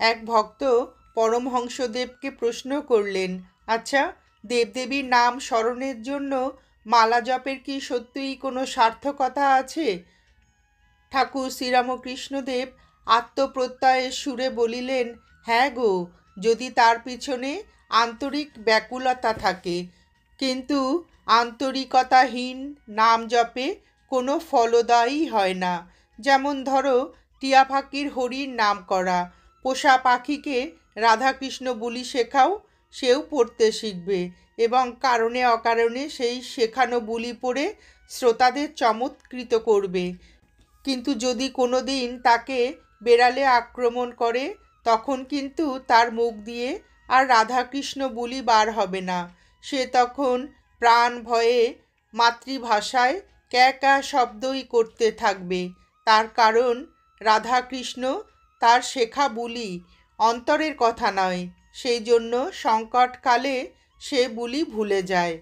এক ভক্ত পরমহংসদেবকে প্রশ্ন করলেন, আচ্ছা, দেবদেবীর নাম স্মরণের জন্য মালা জপের কি সত্যিই কোনো সার্থকতা আছে? ঠাকুর শ্রীরামকৃষ্ণদেব আত্মপ্রত্যয়ের সুরে বলিলেন, হ্যাঁ গো, যদি তার পিছনে আন্তরিক ব্যাকুলতা থাকে। কিন্তু আন্তরিকতাহীন নাম জপে কোনো ফলদায়ী হয় না। যেমন ধরো, টিয়া পাখির হরির নাম করা। পোষা পাখিকে রাধাকৃষ্ণ বুলি শেখাও, সেও পড়তে শিখবে এবং কারণে অকারণে সেই শেখানো বুলি পড়ে শ্রোতাদের চমৎকৃত করবে। কিন্তু যদি কোনো দিন তাকে বেড়ালে আক্রমণ করে, তখন কিন্তু তার মুখ দিয়ে আর রাধাকৃষ্ণ বুলি বার হবে না। সে তখন প্রাণ ভয়ে মাতৃভাষায় ক্যা ক্যা শব্দই করতে থাকবে। তার কারণ রাধাকৃষ্ণ তার শেখা বুলি, অন্তরের কথা নয়। সেই জন্য সংকটকালে সে বুলি ভুলে যায়।